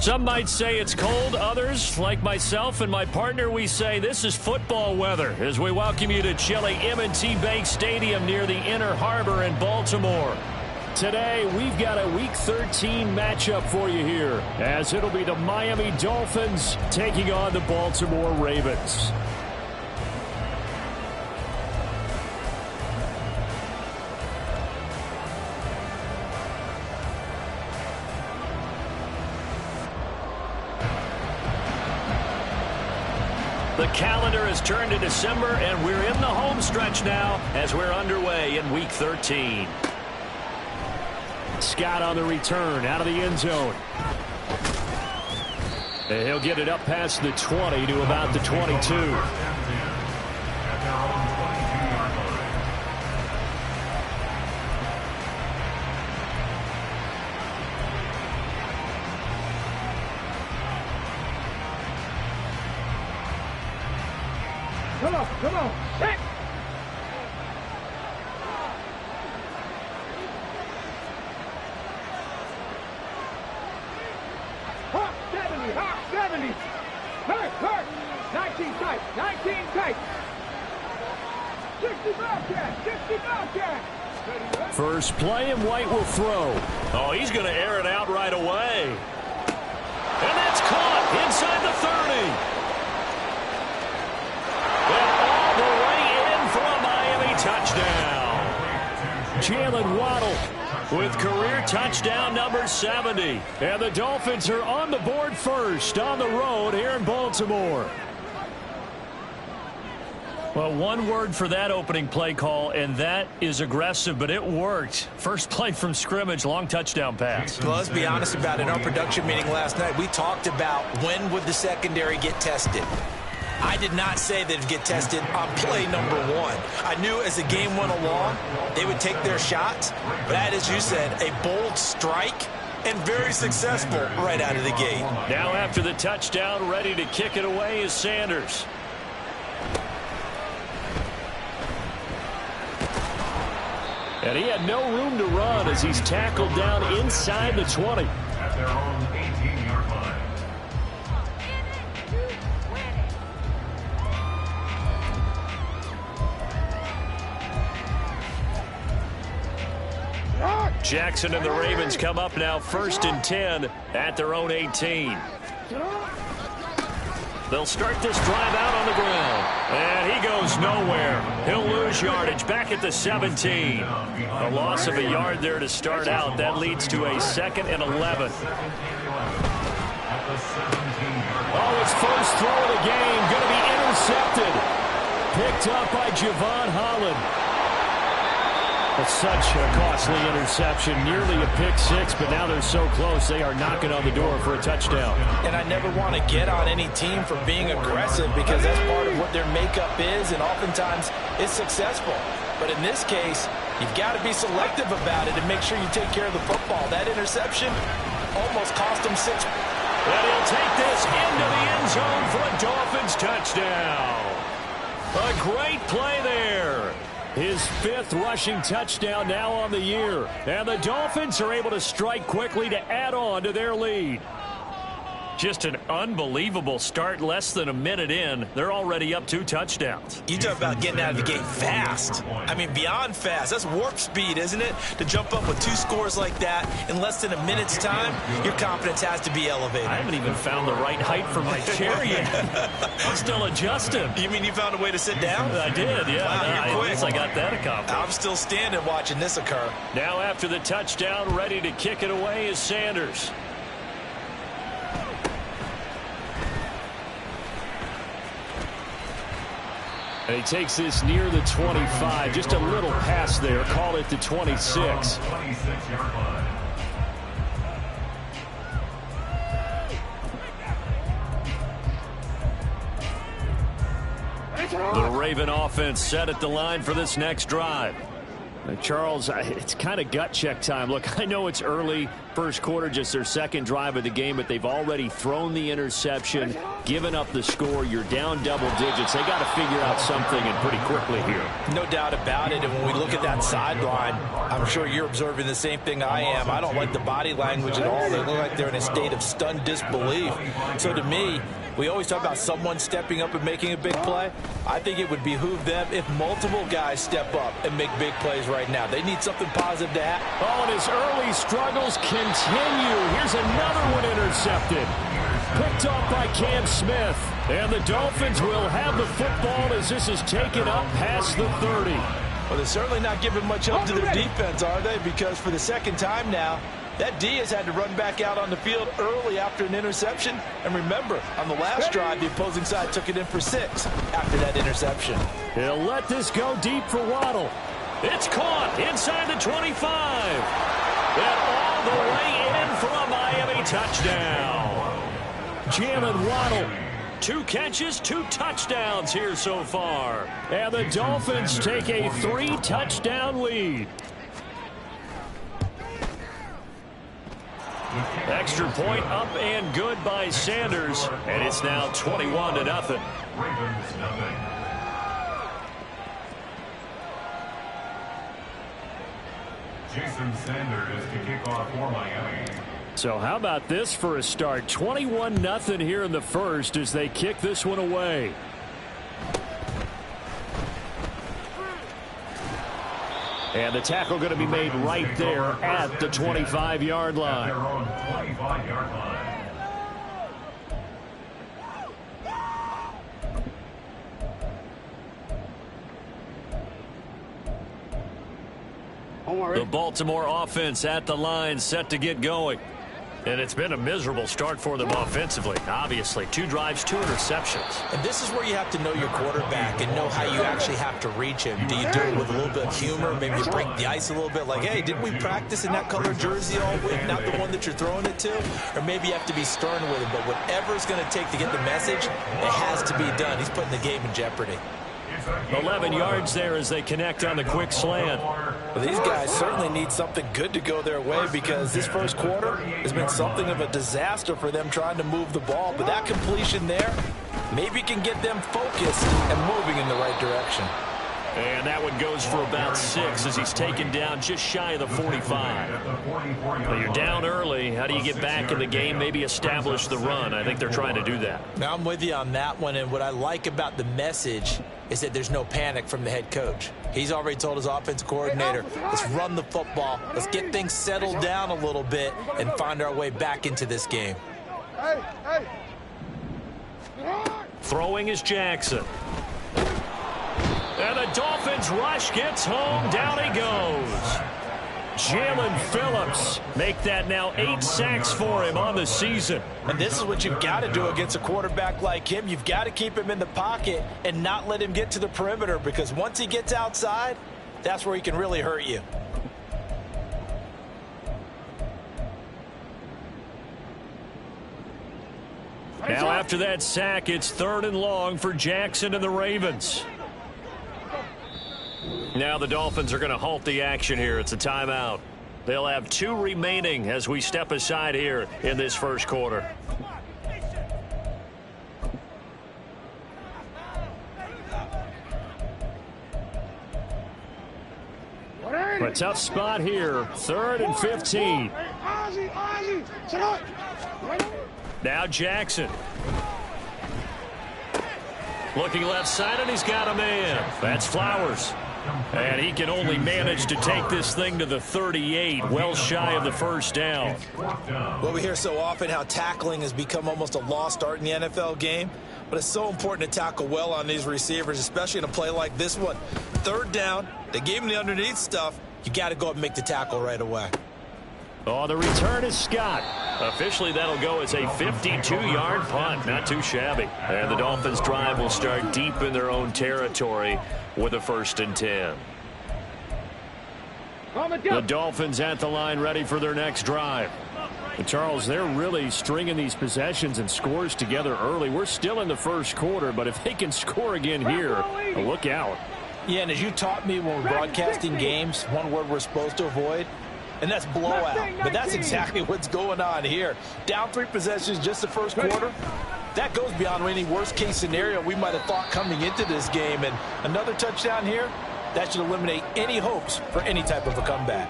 Some might say it's cold. Others, like myself and my partner, we say this is football weather as we welcome you to chilly M&T Bank Stadium near the Inner Harbor in Baltimore. Today, we've got a Week 13 matchup for you here, as it'll be the Miami Dolphins taking on the Baltimore Ravens. The calendar has turned to December, and we're in the home stretch now as we're underway in Week 13. Scott on the return out of the end zone. And he'll get it up past the 20 to about the 22. Come on, hey! Hawk 70, hurt, 19 tight, 60 Bobcat. First play, and White will throw. Oh, he's going to air it out right away. And that's caught inside the 30. Touchdown. Jalen Waddle with career touchdown number 70. And the Dolphins are on the board first on the road here in Baltimore. Well, one word for that opening play call, and that is aggressive, but it worked. First play from scrimmage, long touchdown pass. Well, let's be honest about it. In our production meeting last night, we talked about when would the secondary get tested. I did not say they'd get tested on play number 1. I knew as the game went along, they would take their shots. But that, as you said, a bold strike and very successful right out of the gate. Now after the touchdown, ready to kick it away is Sanders. And he had no room to run as he's tackled down inside the 20. At their own 18-yard line. Jackson and the Ravens come up now 1st and 10 at their own 18. They'll start this drive out on the ground. And he goes nowhere. He'll lose yardage back at the 17. A loss of a yard there to start out. That leads to a 2nd and 11. Oh, his first throw of the game going to be intercepted. Picked up by Javon Holland. It's such a costly interception, nearly a pick six, but now they're so close they are knocking on the door for a touchdown. And I never want to get on any team for being aggressive because that's part of what their makeup is, and oftentimes it's successful. But in this case, you've got to be selective about it and make sure you take care of the football. That interception almost cost him 6. And he'll take this into the end zone for a Dolphins touchdown. A great play there. His 5th rushing touchdown now on the year. And the Dolphins are able to strike quickly to add on to their lead. Just an unbelievable start. Less than a minute in, they're already up 2 touchdowns. You talk about getting out of the gate fast. I mean, beyond fast. That's warp speed, isn't it? To jump up with 2 scores like that in less than a minute's time, your confidence has to be elevated. I haven't even found the right height for my chair yet. I'm still adjusting. You mean you found a way to sit down? I did, yeah. Wow, you're quick. At least I got that accomplished. I'm still standing watching this occur. Now after the touchdown, ready to kick it away is Sanders. And he takes this near the 25. Just a little pass there. Call it the 26. 26-yard line. The Raven offense set at the line for this next drive. Charles, it's kind of gut check time. Look, I know it's early, First quarter, just their second drive of the game, but they've already thrown the interception, given up the score. You're down double digits. They got to figure out something, and pretty quickly here. No doubt about it. And when we look at that sideline, I'm sure you're observing the same thing I am. I don't like the body language at all. They look like they're in a state of stunned disbelief. So to me, we always talk about someone stepping up and making a big play. I think it would behoove them if multiple guys step up and make big plays right now. They need something positive to happen. Oh, and his early struggles continue. Here's another one intercepted. Picked off by Cam Smith. And the Dolphins will have the football as this is taken up past the 30. Well, they're certainly not giving much up to their defense, are they? Because for the second time now, that D has had to run back out on the field early after an interception. And remember, on the last drive, the opposing side took it in for 6 after that interception. He'll let this go deep for Waddle. It's caught inside the 25. And all the way in for a Miami touchdown. Jalen Waddle. 2 catches, 2 touchdowns here so far. And the Dolphins take a 3-touchdown lead. Extra point up and good by Sanders. And it's now 21-0. Ravens nothing. Jason Sanders to kick off for Miami. So how about this for a start? 21-0 here in the first as they kick this one away. And the tackle going to be made right there at the 25-yard line. Their own 25-yard line. The Baltimore offense at the line, set to get going. And it's been a miserable start for them offensively. Obviously, 2 drives, 2 interceptions. And this is where you have to know your quarterback and know how you actually have to reach him. Do you do it with a little bit of humor? Maybe you break the ice a little bit like, hey, didn't we practice in that color jersey all week, not the one that you're throwing it to? Or maybe you have to be stern with him. But whatever it's going to take to get the message, it has to be done. He's putting the game in jeopardy. 11 yards there as they connect on the quick slant. Well, these guys certainly need something good to go their way because this first quarter has been something of a disaster for them trying to move the ball. But that completion there maybe can get them focused and moving in the right direction. And that one goes for about 6 as he's taken down just shy of the 45. Well, you're down early. How do you get back in the game, maybe establish the run? I think they're trying to do that. Now, I'm with you on that one, and what I like about the message is that there's no panic from the head coach. He's already told his offensive coordinator, let's run the football, let's get things settled down a little bit and find our way back into this game. Throwing is Jackson. And the Dolphins rush gets home. Down he goes. Jalen Phillips make that now 8 sacks for him on the season. And this is what you've got to do against a quarterback like him. You've got to keep him in the pocket and not let him get to the perimeter because once he gets outside, that's where he can really hurt you. Now after that sack, it's 3rd and long for Jackson and the Ravens. Now the Dolphins are going to halt the action here. It's a timeout. They'll have 2 remaining as we step aside here in this first quarter. A tough spot here. 3rd and 15. Now Jackson. Looking left side, and he's got a man. That's Flowers. And he can only manage to take this thing to the 38, well shy of the first down. Well, we hear so often how tackling has become almost a lost art in the NFL game, but it's so important to tackle well on these receivers, especially in a play like this one. 3rd down, they gave him the underneath stuff. You got to go up and make the tackle right away. Oh, the return is Scott. Officially, that'll go as a 52-yard punt. Not too shabby. And the Dolphins' drive will start deep in their own territory with a 1st and 10. The Dolphins at the line ready for their next drive. And Charles, they're really stringing these possessions and scores together early. We're still in the first quarter, but if they can score again here, look out. Yeah, and as you taught me when we're broadcasting games, one word we're supposed to avoid, and that's blowout. But that's exactly what's going on here. Down 3 possessions just the first quarter. That goes beyond any worst-case scenario we might have thought coming into this game. And another touchdown here, that should eliminate any hopes for any type of a comeback.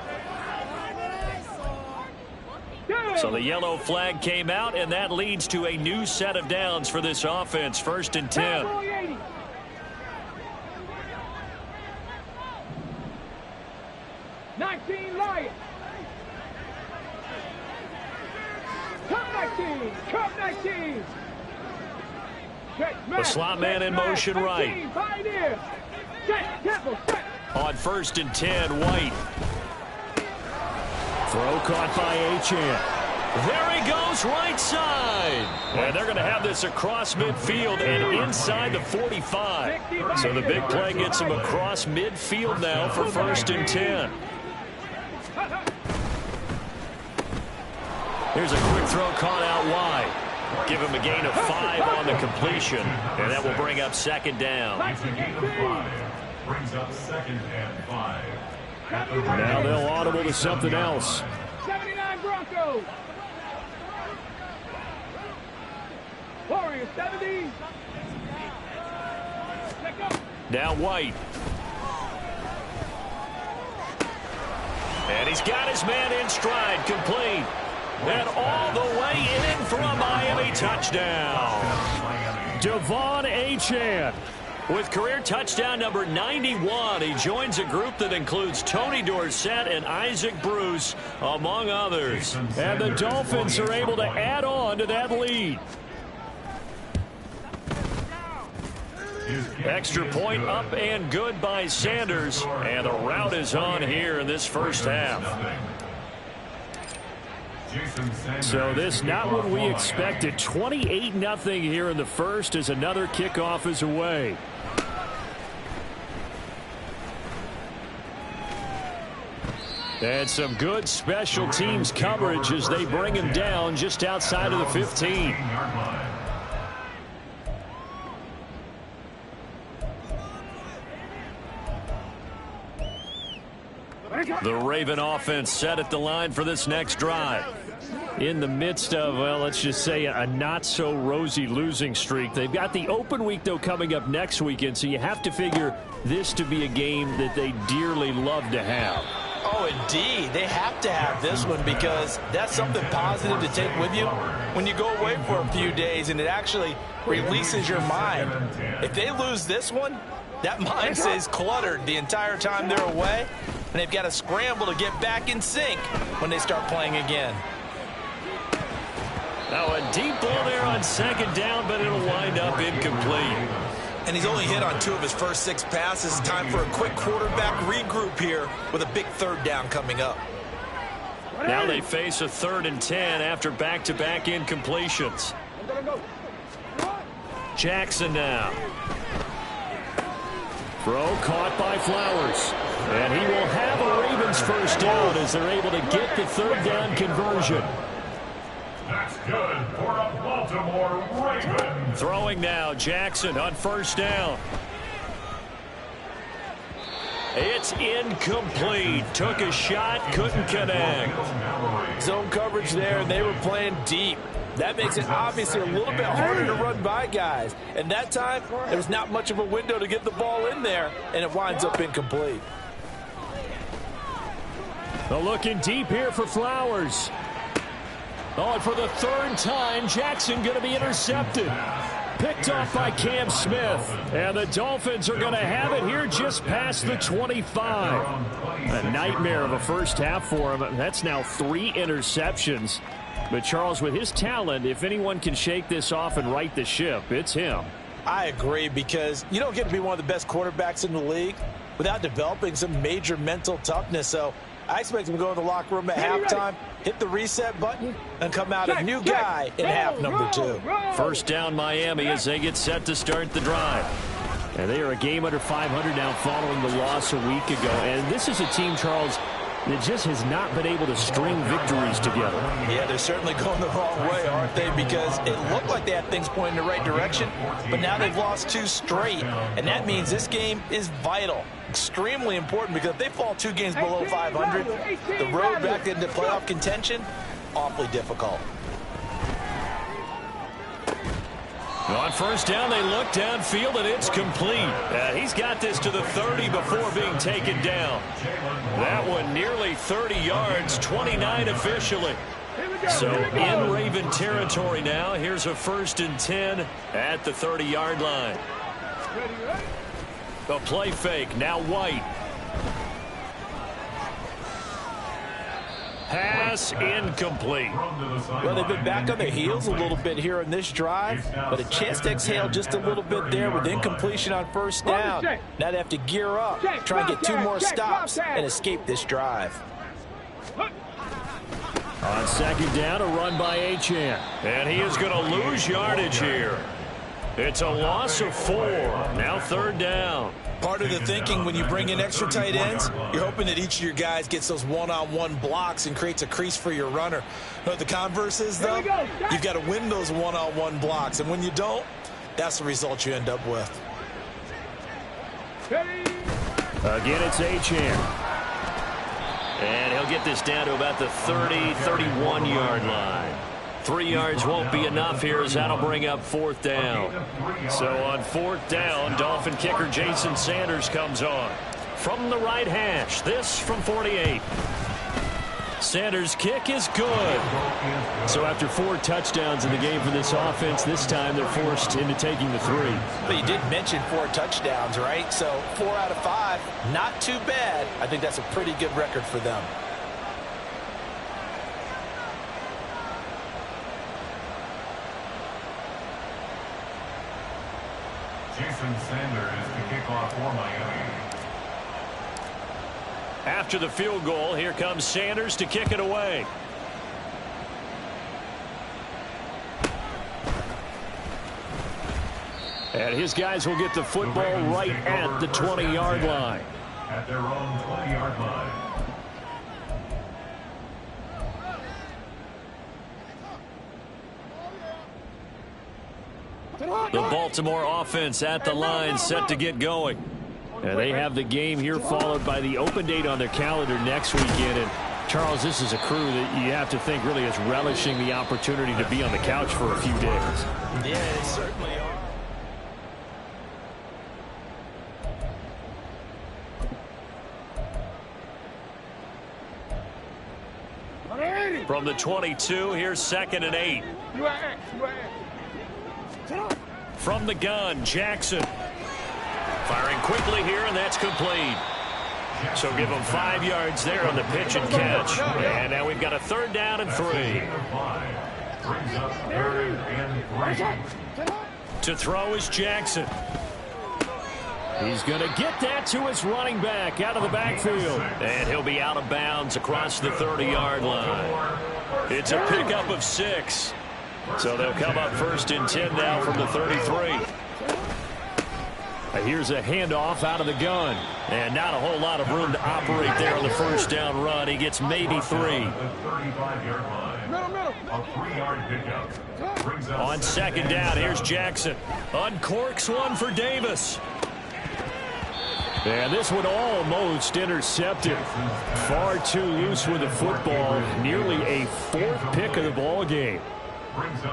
So the yellow flag came out, and that leads to a new set of downs for this offense. 1st and 10. 19 Lions. Come 19. Come 19. The slot man in motion right. On 1st and 10, White. Throw caught by Achane. There he goes, right side. And they're going to have this across midfield and inside the 45. So the big play gets him across midfield now for 1st and 10. Here's a quick throw caught out wide. Give him a gain of 5 on the completion, and that will bring up 2nd down. Brings up 2nd and 5. Now they'll audible to something else. 79 Broncos. Warriors 70. Now White. And he's got his man in stride, complete. And all the way in for a Miami touchdown. Devon Achane with career touchdown number 91. He joins a group that includes Tony Dorsett and Isaac Bruce, among others. And the Dolphins are able to add on to that lead. Extra point up and good by Sanders. And the route is on here in this first half. So this not what we expected. 28-0 here in the first as another kickoff is away. And some good special teams coverage as they bring him down just outside of the 15. The Raven offense set at the line for this next drive. In the midst of, well, let's just say a not-so-rosy losing streak. They've got the open week, though, coming up next weekend, so you have to figure this to be a game that they dearly love to have. Oh, indeed. They have to have this one because that's something positive to take with you when you go away for a few days, and it actually releases your mind. If they lose this one, that mind stays cluttered the entire time they're away, and they've got to scramble to get back in sync when they start playing again. Now a deep ball there on 2nd down, but it'll wind up incomplete. And he's only hit on 2 of his first 6 passes. Time for a quick quarterback regroup here with a big 3rd down coming up. Now they face a 3rd and 10 after back-to-back incompletions. Jackson now. Throw caught by Flowers. And he will have a Ravens first down as they're able to get the 3rd down conversion. That's good for a Baltimore Raven. Throwing now, Jackson on 1st down. It's incomplete. Took a shot, couldn't connect. Zone coverage there, and they were playing deep. That makes it obviously a little bit harder to run by guys. And that time, there was not much of a window to get the ball in there, and it winds up incomplete. They're looking deep here for Flowers. Oh, and for the 3rd time, Jackson going to be intercepted. Picked off by Cam Smith. And the Dolphins are going to have it here just past the 25. A nightmare of a first half for him. That's now 3 interceptions. But Charles, with his talent, if anyone can shake this off and right the ship, it's him. I agree, because you don't get to be one of the best quarterbacks in the league without developing some major mental toughness. So I expect him to go in the locker room at halftime, hit the reset button, and come out a new guy in half number 2. First down Miami as they get set to start the drive. And they are a game under 500 now following the loss a week ago. And this is a team, Charles, that just has not been able to string victories together. Yeah, they're certainly going the wrong way, aren't they? Because it looked like they had things pointing in the right direction, but now they've lost 2 straight, and that means this game is vital, extremely important, because if they fall 2 games below 500, the road back into playoff contention, awfully difficult. On first down, they look downfield, and it's complete. He's got this to the 30 before being taken down. That one nearly 30 yards, 29 officially. So in Raven territory now. Here's a 1st and 10 at the 30-yard line. The play fake, now White. Pass incomplete. Well, they've been back on their heels a little bit here in this drive, but a chance to exhale just a little bit there with incompletion on first down. Now they have to gear up, try and get 2 more stops and escape this drive. On 2nd down, a run by Achane. And he is going to lose yardage here. It's a loss of 4. Now 3rd down. Part of the thinking when you bring in extra tight ends, you're hoping that each of your guys gets those one-on-one blocks and creates a crease for your runner. You know what the converse is, though? You've got to win those one-on-one blocks, and when you don't, that's the result you end up with. Again, it's Achane. And he'll get this down to about the 30, 31-yard line. 3 yards won't be enough here as that'll bring up 4th down. So on 4th down, Dolphin kicker Jason Sanders comes on. From the right hash, this from 48. Sanders' kick is good. So after 4 touchdowns in the game for this offense, this time they're forced into taking the 3. But you did mention 4 touchdowns, right? So 4 out of 5, not too bad. I think that's a pretty good record for them. Jason Sanders to kick off for Miami. After the field goal, here comes Sanders to kick it away. And his guys will get the football right at the 20-yard line. At their own 20-yard line. The Baltimore offense at the line, set to get going. And they have the game here followed by the open date on their calendar next weekend. And Charles, this is a crew that you have to think really is relishing the opportunity to be on the couch for a few days. Yeah, they certainly are. From the 22, here's 2nd and 8. From the gun, Jackson. Firing quickly here, and that's complete. So give them 5 yards there on the pitch and catch. And now we've got a 3rd down and 3. Brings up 3rd and 3. To throw is Jackson. He's going to get that to his running back out of the backfield. And he'll be out of bounds across the 30-yard line. It's a pickup of 6. So they'll come up 1st and 10 now from the 33. Here's a handoff out of the gun. And not a whole lot of room to operate there on the 1st down run. He gets maybe 3. A 3-yard pickup. On 2nd down, here's Jackson. Uncorks one for Davis. And this one almost intercepted. Far too loose with the football. Nearly a 4th pick of the ball game.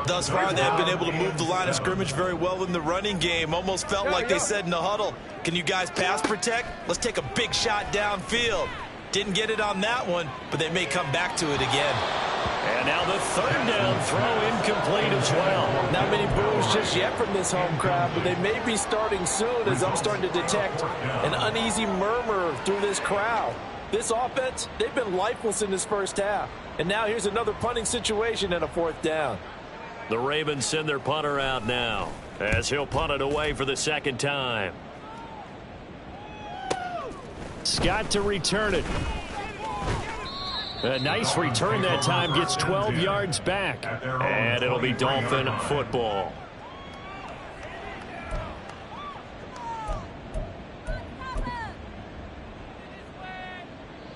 Thus far, they have been able to move the line of scrimmage very well in the running game. Almost felt like they said in the huddle, can you guys pass protect? Let's take a big shot downfield. Didn't get it on that one, but they may come back to it again. And now the 3rd down throw incomplete as well. Not many boos just yet from this home crowd, but they may be starting soon as I'm starting to detect an uneasy murmur through this crowd. This offense, they've been lifeless in this 1st half. And now here's another punting situation and a 4th down. The Ravens send their punter out now as he'll punt it away for the 2nd time. Scott to return it. A nice return that time, gets 12 yards back. And it'll be Dolphin football.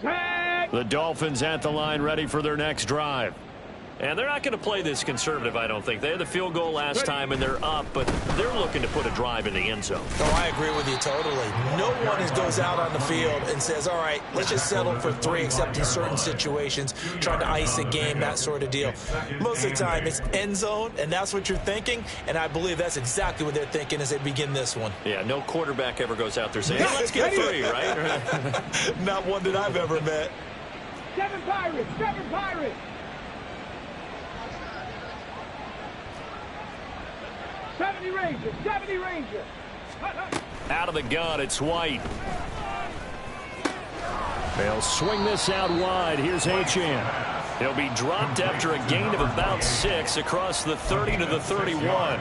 Set. The Dolphins at the line, ready for their next drive. And they're not going to play this conservative, I don't think. They had the field goal last time, and they're up, but they're looking to put a drive in the end zone. Oh, I agree with you totally. No one goes out on the field and says, all right, let's just settle for 3, except in certain situations, trying to ice a game, that sort of deal. Most of the time, it's end zone, and that's what you're thinking, and I believe that's exactly what they're thinking as they begin this one. Yeah, no quarterback ever goes out there saying, hey, let's get 3, right? Not one that I've ever met. 7 Pirates, 7 Pirates. 70 Rangers, 70 Rangers. Out of the gun, it's White. They'll swing this out wide. Here's Achane. He'll be dropped after a gain of about 6 across the 30 to the 31.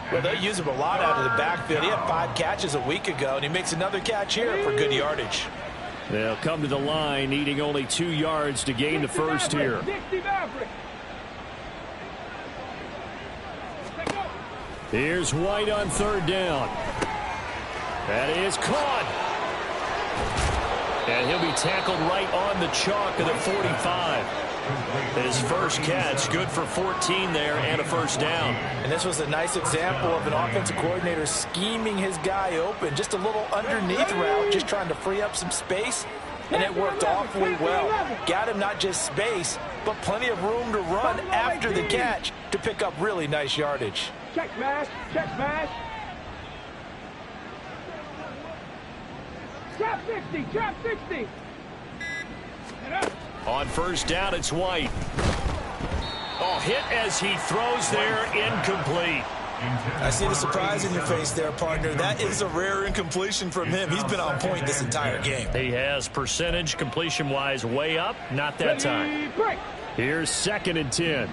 Well, they use him a lot out of the backfield. He had 5 catches a week ago, and he makes another catch here for good yardage. They'll come to the line, needing only 2 yards to gain the first here. Here's White on 3rd down. That is caught. And he'll be tackled right on the chalk of the 45. His first catch, good for 14 there and a first down. And this was a nice example of an offensive coordinator scheming his guy open. Just a little underneath route, just trying to free up some space. And it worked awfully well. Got him not just space, but plenty of room to run after the catch to pick up really nice yardage. Check smash, check smash. Trap 60, trap 60. On first down, it's White. Oh, hit as he throws there, incomplete. I see the surprise in your face there, partner. That is a rare incompletion from him. He's been on point this entire game. He has percentage completion-wise way up. Not that time. Here's 2nd and 10.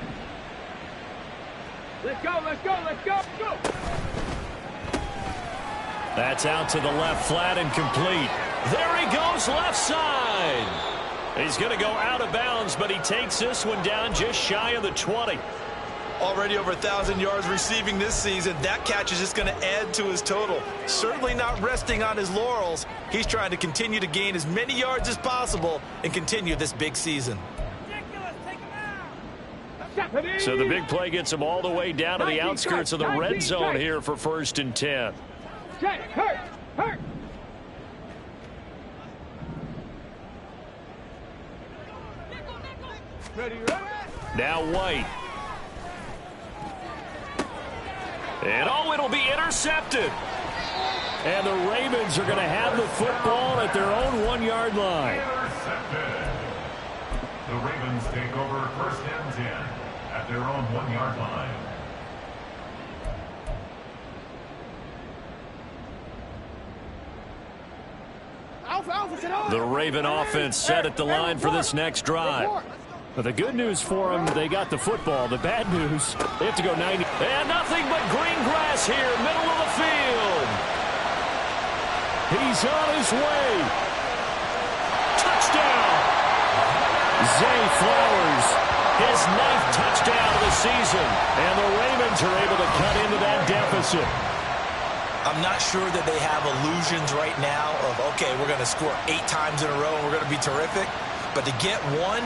Let's go, let's go, let's go, go. That's out to the left flat and complete. There he goes, left side. He's going to go out of bounds, but he takes this one down just shy of the 20. Already over 1,000 yards receiving this season. That catch is just going to add to his total. Certainly not resting on his laurels. He's trying to continue to gain as many yards as possible and continue this big season. So the big play gets him all the way down to the outskirts of the red zone here for 1st and 10. Hurt, hurt. Ready, ready. Now White. And oh, it'll be intercepted. And the Ravens are going to have the football at their own 1-yard line. Intercepted. The Ravens take over 1st and 10 at their own 1-yard line. The Raven offense set at the line for this next drive. But the good news for them, they got the football. The bad news, they have to go 90. And nothing but green grass here, middle of the field. He's on his way. Touchdown. Zay Flowers, his 9th touchdown of the season. And the Ravens are able to cut into that deficit. I'm not sure that they have illusions right now of, okay, we're going to score 8 times in a row and we're going to be terrific. But to get one,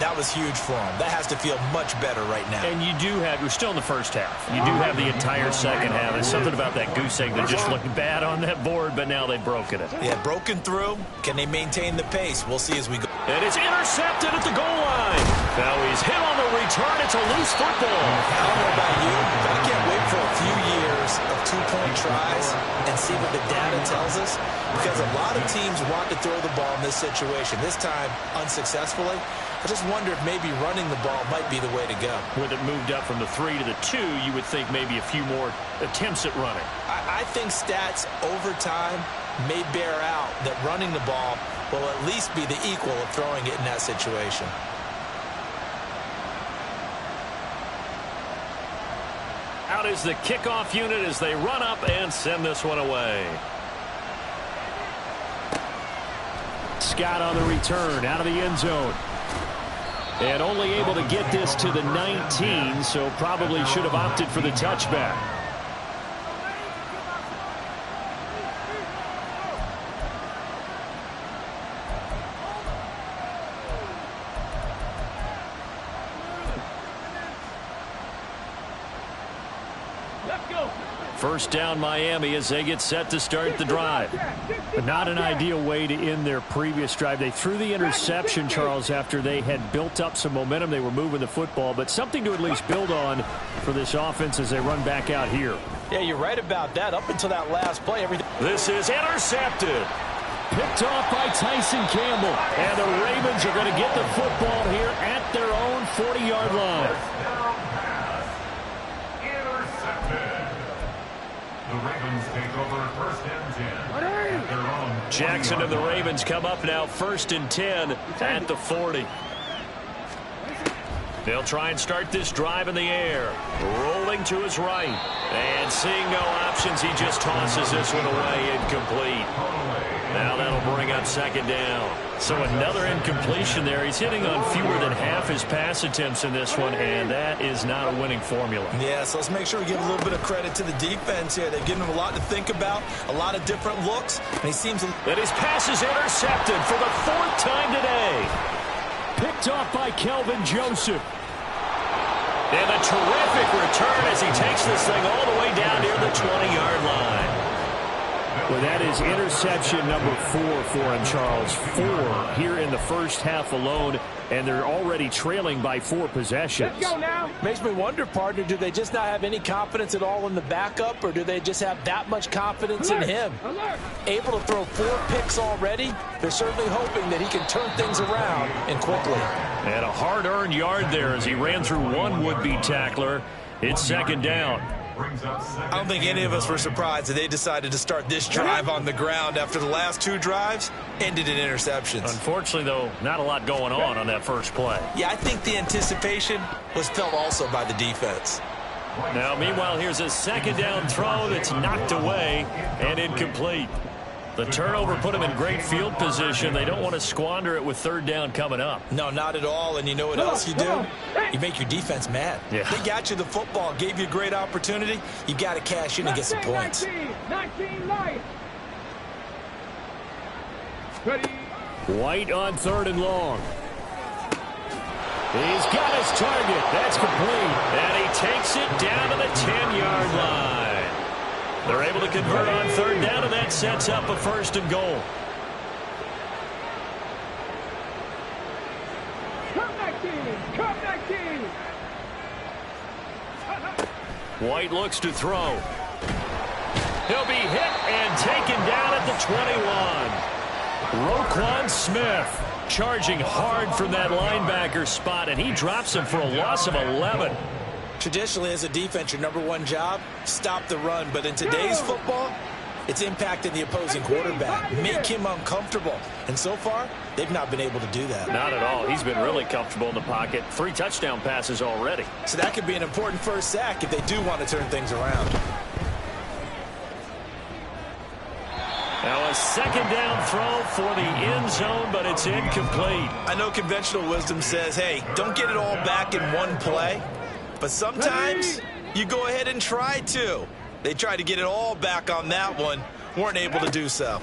that was huge for them. That has to feel much better right now. And you do have, you're still in the first half. You do have the entire second half. There's something about that goose egg that just looked bad on that board, but now they've broken it. Yeah, broken through. Can they maintain the pace? We'll see as we go. And it's intercepted at the goal line. Now he's hit on the return. It's a loose football. I don't know about you, but I can't wait for a few years of 2-point tries and see what the data tells us. Because a lot of teams want to throw the ball in this situation. This time, unsuccessfully. I just wonder if maybe running the ball might be the way to go. With it moved up from the 3 to the 2, you would think maybe a few more attempts at running. I think stats over time may bear out that running the ball will at least be the equal of throwing it in that situation. Out is the kickoff unit as they run up and send this one away. Scott on the return, out of the end zone. And only able to get this to the 19, so probably should have opted for the touchback. Let's go. First down Miami as they get set to start the drive. But Not an ideal way to end their previous drive. They threw the interception, Charles, after they had built up some momentum. They were moving the football, but something to at least build on for this offense as they run back out here. Yeah, you're right about that. Up until that last play, everything. This is intercepted. Picked off by Tyson Campbell. And the Ravens are going to get the football here at their own 40-yard line. Down pass. Intercepted. The Ravens take over first and 10 at their own Jackson and the 40-yard line. Ravens come up now first and 10 at the 40. They'll try and start this drive in the air. Rolling to his right. And seeing no options, he just tosses this one away, incomplete. Now that'll bring up second down. So another incompletion there. He's hitting on fewer than half his pass attempts in this one, and that is not a winning formula. Yeah, so let's make sure we give a little bit of credit to the defense here. They've given him a lot to think about, a lot of different looks, and he seems... And his pass is intercepted for the 4th time today. Picked off by Kelvin Joseph. And a terrific return as he takes this thing all the way down near the 20-yard line. Well, that is interception number 4 for him, Charles. 4 here in the first half alone, and they're already trailing by 4 possessions. Let's go now. Makes me wonder, partner, do they just not have any confidence at all in the backup, or do they just have that much confidence in him? Alert. Able to throw 4 picks already? They're certainly hoping that he can turn things around and quickly. And a hard-earned yard there as he ran through one would-be tackler. It's second down. I don't think any of us were surprised that they decided to start this drive on the ground after the last 2 drives ended in interceptions. Unfortunately, though, not a lot going on that first play. Yeah, I think the anticipation was felt also by the defense. Now, meanwhile, here's a second down throw that's knocked away and incomplete. The turnover put him in great field position. They don't want to squander it with third down coming up. No, not at all. And you know what else you do? You make your defense mad. Yeah. They got you the football, gave you a great opportunity. You got to cash in and get some points. 19 light. Ready. White on 3rd and long. He's got his target. That's complete. And he takes it down to the 10-yard line. They're able to convert on 3rd down, and that sets up a 1st and goal. Come 19. Come 19. White looks to throw. He'll be hit and taken down at the 21. Roquan Smith charging hard from that linebacker spot, and he drops him for a loss of 11. Traditionally, as a defense, your #1 job, stop the run. But in today's football, it's impacting the opposing quarterback. Make him uncomfortable. And so far, they've not been able to do that. Not at all. He's been really comfortable in the pocket. 3 touchdown passes already. So that could be an important first sack if they do want to turn things around. Now a second down throw for the end zone, but it's incomplete. I know conventional wisdom says, hey, don't get it all back in one play. But sometimes you go ahead and try to. They tried to get it all back on that one. Weren't able to do so.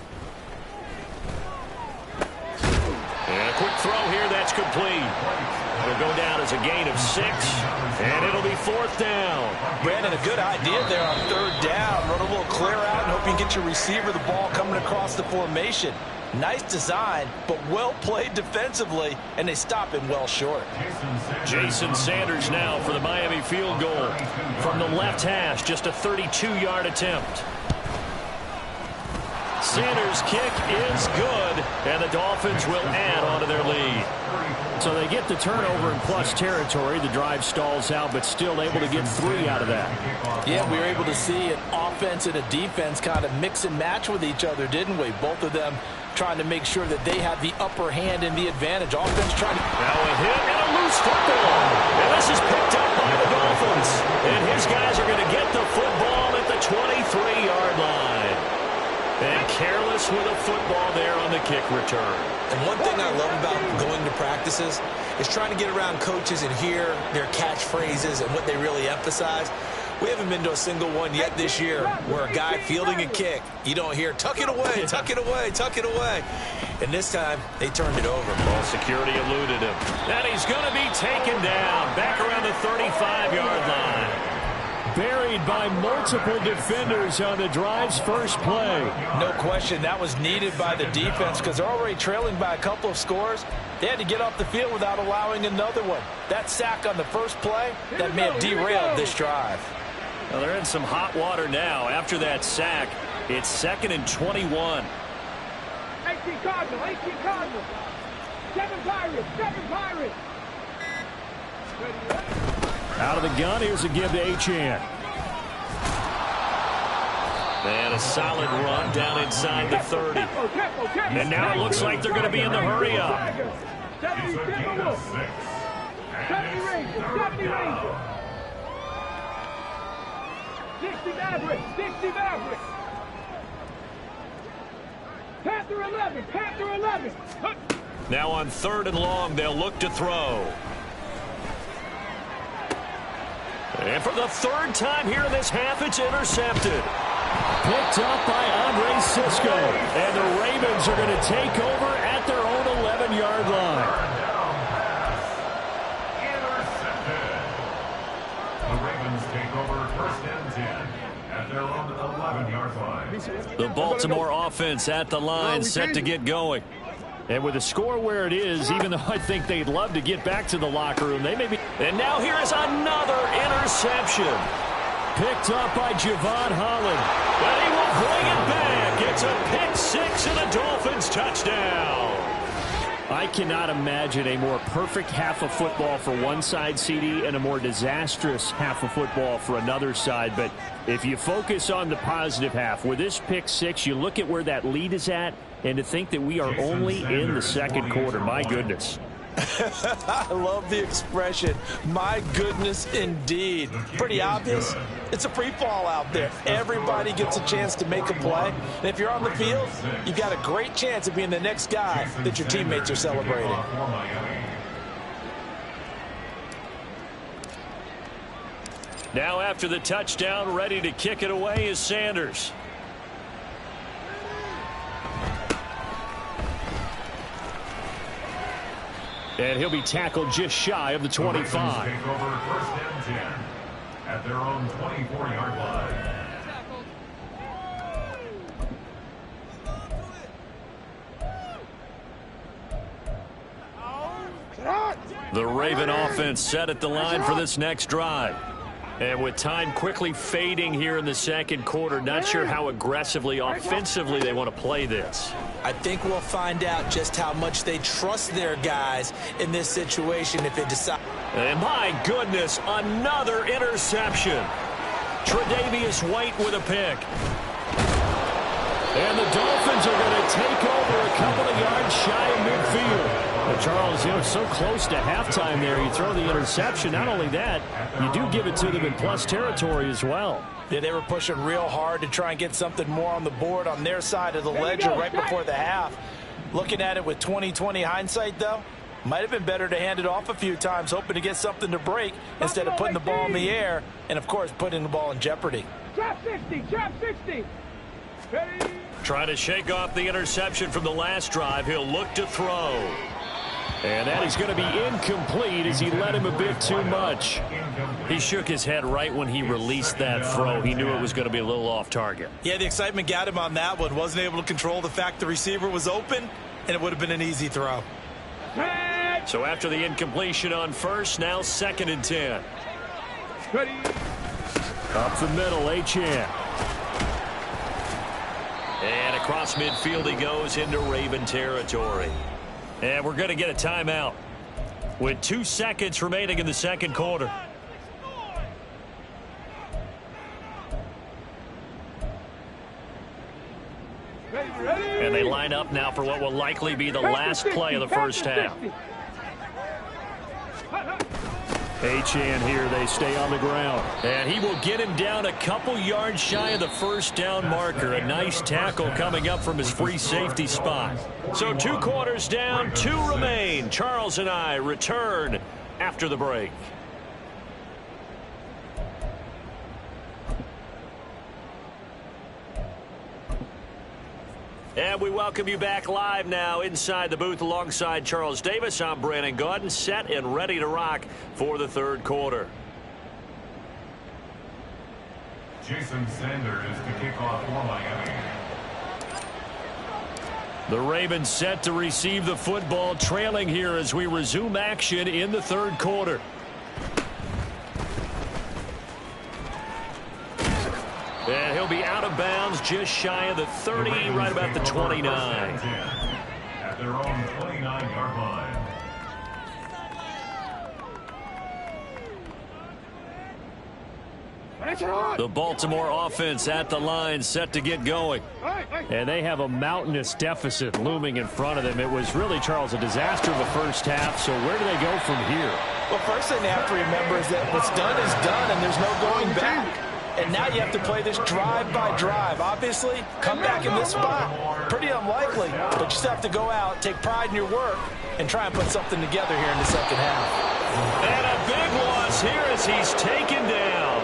And a quick throw here, that's complete. It'll go down as a gain of 6, and it'll be 4th down. Brandon, a good idea there on 3rd down. Run a little clear out and hope you can get your receiver the ball coming across the formation. Nice design, but well played defensively, and they stop him well short. Jason Sanders now for the Miami field goal. From the left hash, just a 32-yard attempt. Sanders' kick is good, and the Dolphins will add on to their lead. So they get the turnover in plus territory. The drive stalls out, but still able to get 3 out of that. Yeah, we were able to see an offense and a defense kind of mix and match with each other, didn't we? Both of them trying to make sure that they have the upper hand and the advantage. Offense trying to... Now a hit and a loose football. And this is picked up by the Dolphins. And his guys are going to get the football at the 23-yard line. And careless with a football there on the kick return. And one thing I love about going to practices is trying to get around coaches and hear their catchphrases and what they really emphasize. We haven't been to a single one yet this year where a guy fielding a kick, you don't hear, tuck it away, tuck it away, tuck it away. And this time, they turned it over. Ball security eluded him. And he's going to be taken down back around the 35-yard line. buried by multiple defenders on the drive's first play. No question, that was needed by the defense because they're already trailing by a couple of scores. They had to get off the field without allowing another one. That sack on the first play, that may have derailed this drive. Well, they're in some hot water now. After that sack, it's 2nd and 21. 18 Cardinals, 18 Cardinals. 7 Pirates, 7 Pirates. Out of the gun, here's a give to Achane. And a solid run down inside the 30. And now it looks like they're going to be in the hurry-up. 70 Timberwolves. 70 Rangers, 70 Rangers. 60 Mavericks, 60 Mavericks. Panther 11, Panther 11. Now on 3rd and long, they'll look to throw. And for the 3rd time here in this half, it's intercepted. Picked up by Andre Cisco. And the Ravens are going to take over at their own 11-yard line. Intercepted. The Ravens take over 1st and 10 at their own 11-yard line. The Baltimore offense at the line, set to get going. And with the score where it is, even though I think they'd love to get back to the locker room, they may be. And now here is another interception. Picked up by Javon Holland. And he will bring it back. It's a pick-6 and a Dolphins touchdown. I cannot imagine a more perfect half of football for one side, CD, and a more disastrous half of football for another side. But if you focus on the positive half, with this pick-6, you look at where that lead is at, and to think that we are only in the 2nd quarter, my goodness. I love the expression, my goodness indeed. Pretty obvious. It's a free fall out there. Everybody gets a chance to make a play. And if you're on the field, you've got a great chance of being the next guy that your teammates are celebrating. Now after the touchdown, ready to kick it away is Sanders. And he'll be tackled just shy of the 25. The Ravens take over 1st and 10 at their own 24-yard line. The Raven offense set at the line for this next drive. And with time quickly fading here in the 2nd quarter, not sure how aggressively, offensively they want to play this. I think we'll find out just how much they trust their guys in this situation if they decide. And my goodness, another interception. Tre'Davious White with a pick. And the Dolphins are going to take over a couple of yards shy of midfield. But Charles, you know, so close to halftime there. You throw the interception. Not only that, you do give it to them in plus territory as well. Yeah, they were pushing real hard to try and get something more on the board on their side of the ledger right before the half. Looking at it with 20/20 hindsight, though, might have been better to hand it off a few times, hoping to get something to break instead of putting the ball in the air and, of course, putting the ball in jeopardy. Trap 60, trap 60. Ready? Trying to shake off the interception from the last drive. He'll look to throw. And that is going to be incomplete as he led him a bit too much. He shook his head right when he released that throw. He knew it was going to be a little off target. Yeah, the excitement got him on that one. Wasn't able to control the fact the receiver was open, and it would have been an easy throw. So after the incompletion on 1st, now 2nd and 10. Ready? Up the middle, Achane. And across midfield he goes into Raven territory. And we're going to get a timeout with 2 seconds remaining in the 2nd quarter. And they line up now for what will likely be the last play of the first half. Achane here, they stay on the ground. And he will get him down a couple yards shy of the first down marker. A nice tackle coming up from his free safety spot. So 2 quarters down, 2 remain. Charles and I return after the break. And we welcome you back live now inside the booth alongside Charles Davis. I'm Brandon Gaudin, set and ready to rock for the 3rd quarter. Jason Sanders to kick off for Miami. The Ravens set to receive the football, trailing here as we resume action in the third quarter. And he'll be out of bounds just shy of the 30, right about the 29. At their own 29-yard line. The Baltimore offense at the line, set to get going. And they have a mountainous deficit looming in front of them. It was really, Charles, a disaster in the first half. So where do they go from here? Well, first thing they have to remember is that what's done is done, and there's no going back. And now you have to play this drive by drive. Obviously, come back in this spot, pretty unlikely. But you still have to go out, take pride in your work, and try and put something together here in the second half. And a big loss here as he's taken down.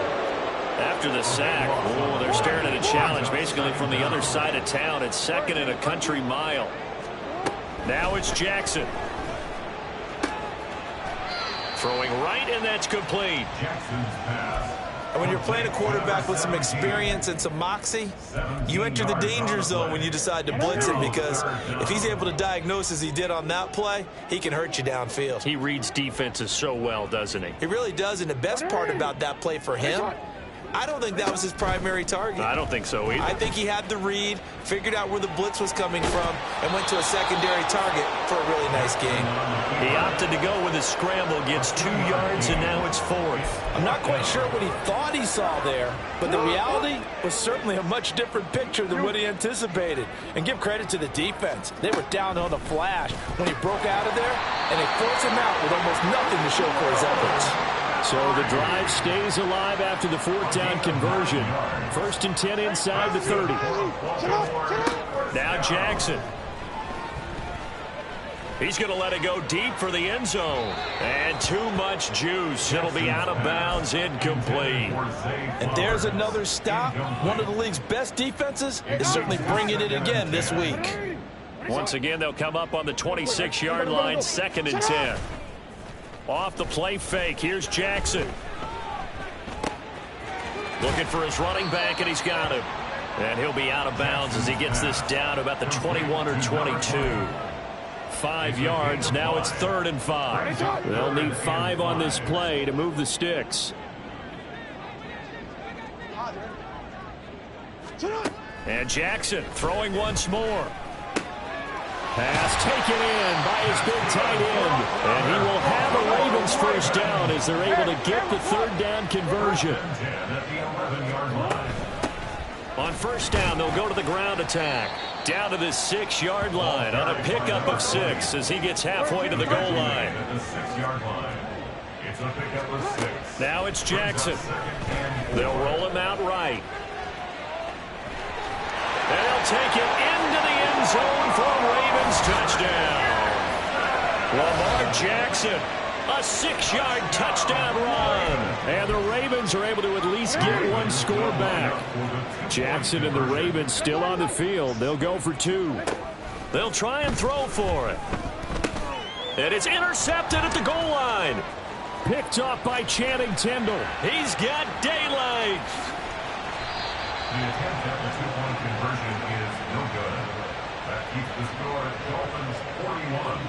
After the sack, oh, they're staring at a challenge basically from the other side of town. It's second and a country mile. Now it's Jackson. Throwing right, and that's complete. Jackson's pass. And when you're playing a quarterback with some experience and some moxie, you enter the danger zone when you decide to blitz him, because if he's able to diagnose as he did on that play, he can hurt you downfield. He reads defenses so well, doesn't he? He really does, and the best part about that play for him, I don't think that was his primary target. I don't think so either. I think he had the read, figured out where the blitz was coming from, and went to a secondary target for a really nice game. He opted to go with a scramble, gets 2 yards, and now it's fourth. I'm not quite sure what he thought he saw there, but the reality was certainly a much different picture than what he anticipated. And give credit to the defense. They were down on the flash when he broke out of there, and they forced him out with almost nothing to show for his efforts. So the drive stays alive after the fourth down conversion. 1st and 10 inside the 30. Now Jackson. He's going to let it go deep for the end zone. And too much juice. It'll be out of bounds, incomplete. And there's another stop. One of the league's best defenses is certainly bringing it again this week. Once again, they'll come up on the 26-yard line, 2nd and 10. Off the play fake, here's Jackson. Looking for his running back, and he's got him. And he'll be out of bounds as he gets this down to about the 21 or 22. 5 yards, now it's 3rd and 5. They'll need 5 on this play to move the sticks. And Jackson throwing once more. Pass taken in by his big tight end. And he will have a Ravens first down as they're able to get the 3rd down conversion. On 1st down, they'll go to the ground attack. Down to the 6-yard line on a pickup of 6 as he gets halfway to the goal line. Now it's Jackson. They'll roll him out right. And they'll take it into the end zone for a Ravens touchdown. Lamar Jackson, a 6-yard touchdown run. And the Ravens are able to at least get 1 score back. Jackson and the Ravens still on the field. They'll go for 2. They'll try and throw for it. And it's intercepted at the goal line. Picked off by Channing Tindall. He's got daylight. The attempt at the 2-point conversion is no good. That keeps the score at Dolphins 41,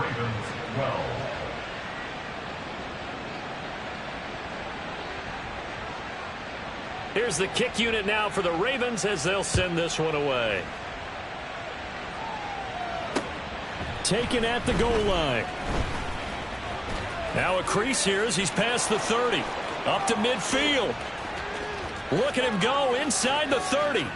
Ravens 12. Here's the kick unit now for the Ravens as they'll send this one away. Taken at the goal line. Now a crease here as he's past the 30. Up to midfield. Look at him go inside the 30.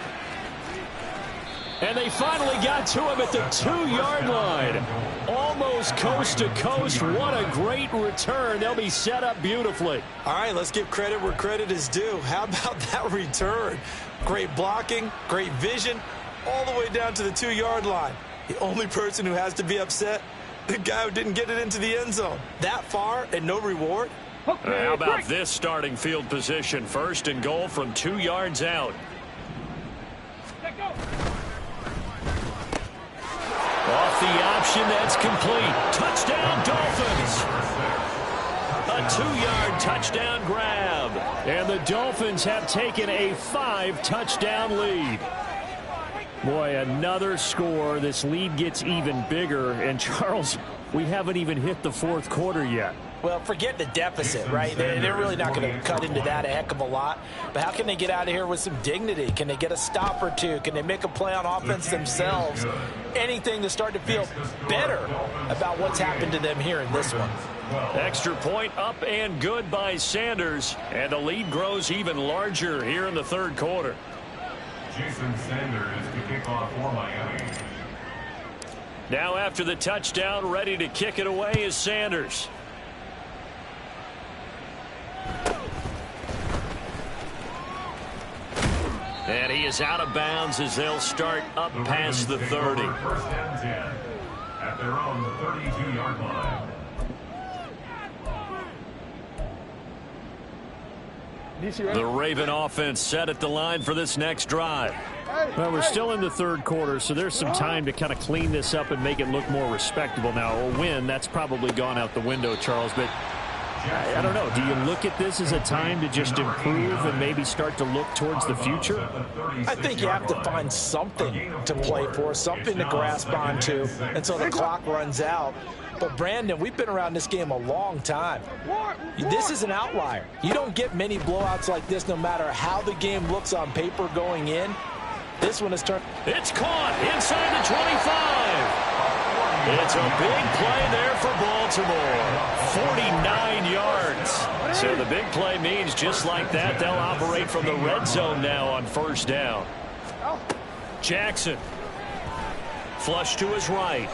And they finally got to him at the 2-yard line. Almost coast to coast. What a great return. They'll be set up beautifully. All right, let's give credit where credit is due. How about that return? Great blocking, great vision, all the way down to the 2-yard line. The only person who has to be upset, the guy who didn't get it into the end zone. That far and no reward? How about this starting field position? 1st and goal from 2 yards out. Off the option, that's complete. Touchdown, Dolphins. A A 2-yard touchdown grab. And the Dolphins have taken a 5-touchdown lead. Boy, another score. This lead gets even bigger. And, Charles, we haven't even hit the fourth quarter yet. Well, forget the deficit, right? They're really not going to cut into that a heck of a lot. But how can they get out of here with some dignity? Can they get a stop or two? Can they make a play on offense themselves? Anything to start to feel better about what's happened to them here in this one. Extra point up and good by Sanders. And the lead grows even larger here in the third quarter. Jason Sanders to kick off for Miami. Now after the touchdown, ready to kick it away is Sanders. And he is out of bounds as they'll start up past the 30. First and 10 at their own 32-yard line. The Raven offense set at the line for this next drive. Well, we're still in the third quarter, so there's some time to kind of clean this up and make it look more respectable. Now, a win, that's probably gone out the window, Charles, but I don't know. Do you look at this as a time to just improve and maybe start to look towards the future? I think you have to find something to play for, something to grasp onto until the clock runs out. But, Brandon, we've been around this game a long time. This is an outlier. You don't get many blowouts like this no matter how the game looks on paper going in. This one is turned. It's caught inside the 25. It's a big play there for Baltimore. 49 yards. So the big play means just like that, they'll operate from the red zone now on first down. Jackson. Flush to his right.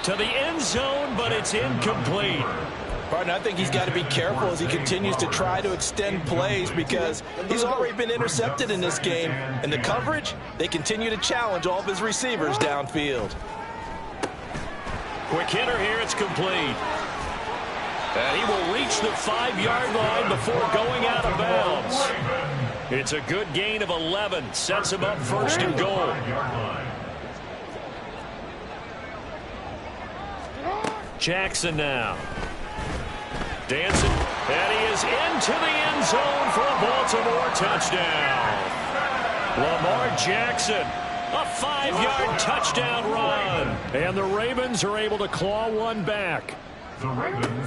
To the end zone, but it's incomplete. Partner, I think he's got to be careful as he continues to try to extend plays because he's already been intercepted in this game. And the coverage, they continue to challenge all of his receivers downfield. Quick hitter here, it's complete. And he will reach the 5-yard line before going out of bounds. It's a good gain of 11. Sets him up first and goal. Jackson now. Dancing. And he is into the end zone for a Baltimore touchdown. Lamar Jackson. A 5-yard touchdown run. And the Ravens are able to claw one back.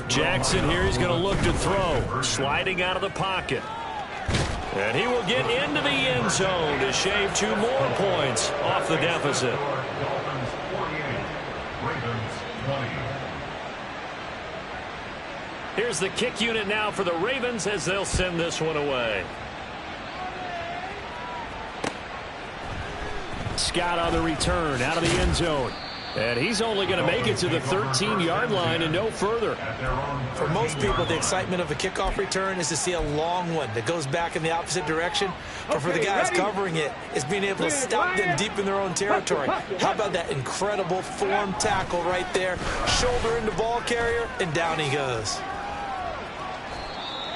Jackson here, he's going to look to throw. Sliding out of the pocket. And he will get into the end zone to shave 2 more points off the deficit. Dolphins 48, Ravens 20. Here's the kick unit now for the Ravens as they'll send this one away. Scott on the return out of the end zone. And he's only going to make it to the 13-yard line and no further. For most people, the excitement of a kickoff return is to see a long one that goes back in the opposite direction. But for the guys covering it, it's being able to stop them deep in their own territory. How about that incredible form tackle right there? Shoulder into ball carrier, and down he goes.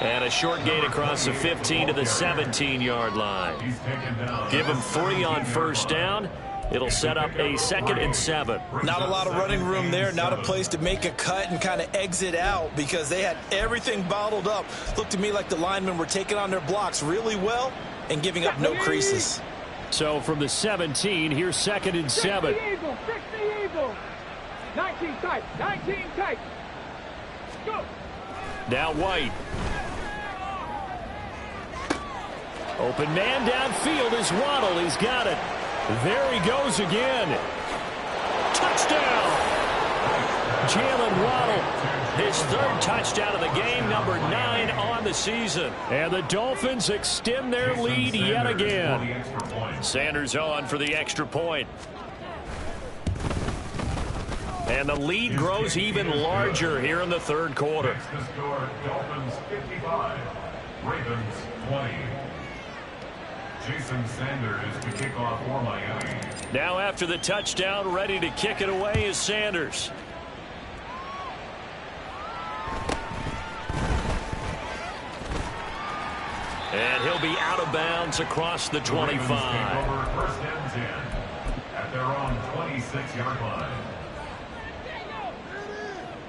And a short gain across the 15 to the 17-yard line. Give him 3 on first down. It'll set up a 2nd and 7. Not a lot of running room there. Not a place to make a cut and kind of exit out because they had everything bottled up. Looked to me like the linemen were taking on their blocks really well and giving up no creases. So from the 17, here's 2nd and 7. 6 the Eagles. 19 tight. 19 tight. Go. Now White. Open man downfield is Waddle. He's got it. There he goes again. Touchdown. Jalen Waddle. His 3rd touchdown of the game, number 9 on the season. And the Dolphins extend their lead yet again. Sanders on for the extra point. And the lead grows even larger here in the third quarter. The score, Dolphins 55, Ravens 20. Jason Sanders to kick off for Miami. Now after the touchdown, ready to kick it away is Sanders. And he'll be out of bounds across the 25. First and 10 at their own 26-yard line.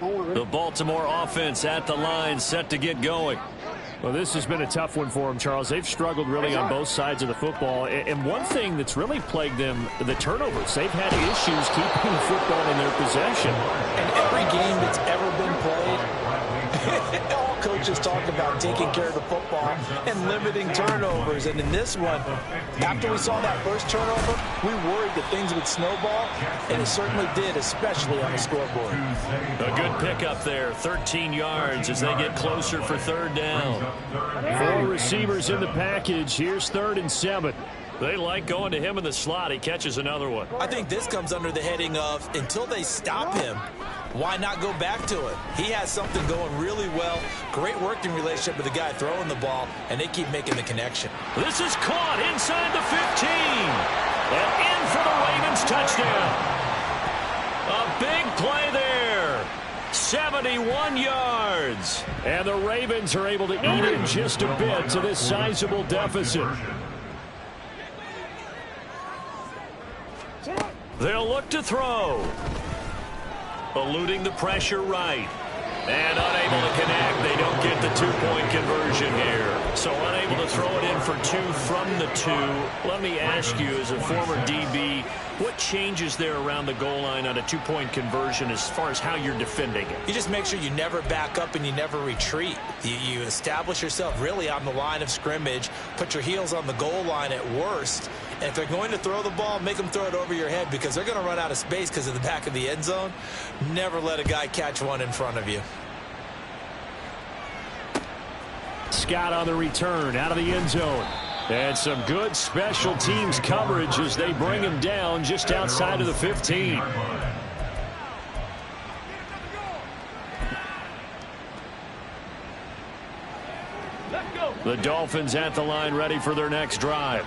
The Baltimore offense at the line, set to get going. Well, this has been a tough one for them, Charles. They've struggled really on both sides of the football. And one thing that's really plagued them, the turnovers. They've had issues keeping the football in their possession. And every game that's ever been played, all coaches talk about taking care of the football and limiting turnovers. And in this one, after we saw that first turnover, we worried that things would snowball, and it certainly did, especially on the scoreboard. A good pickup there, 13 yards as they get closer for third down. 4 receivers in the package. Here's 3rd and 7. They like going to him in the slot. He catches another one. I think this comes under the heading of, until they stop him, why not go back to it? He has something going really well. Great working relationship with the guy throwing the ball, and they keep making the connection. This is caught inside the 15. And in for the Ravens touchdown. A big play there. 71 yards. And the Ravens are able to eat in just a bit to this sizable deficit. They'll look to throw. Eluding the pressure right. And unable to connect. They don't get the 2-point conversion here. So unable to throw it in for 2 from the 2. Let me ask you, as a former DB, what changes there around the goal line on a 2-point conversion as far as how you're defending it? You just make sure you never back up and you never retreat. You establish yourself really on the line of scrimmage, put your heels on the goal line at worst, and if they're going to throw the ball, make them throw it over your head because they're going to run out of space because of the back of the end zone. Never let a guy catch one in front of you. Scott on the return out of the end zone. And some good special teams coverage as they bring him down just outside of the 15. The Dolphins at the line ready for their next drive.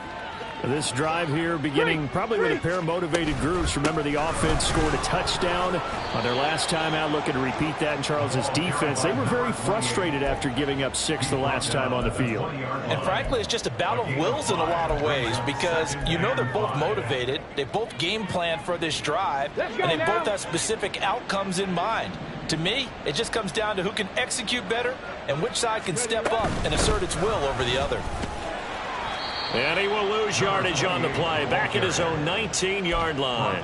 This drive here beginning probably with a pair of motivated groups. Remember, the offense scored a touchdown on their last time out, looking to repeat that in Charles's defense. They were very frustrated after giving up 6 the last time on the field. And frankly, it's just a battle of wills in a lot of ways because you know they're both motivated. They both game plan for this drive, and they both have specific outcomes in mind. To me, it just comes down to who can execute better and which side can step up and assert its will over the other. And he will lose yardage on the play, back at his own 19-yard line.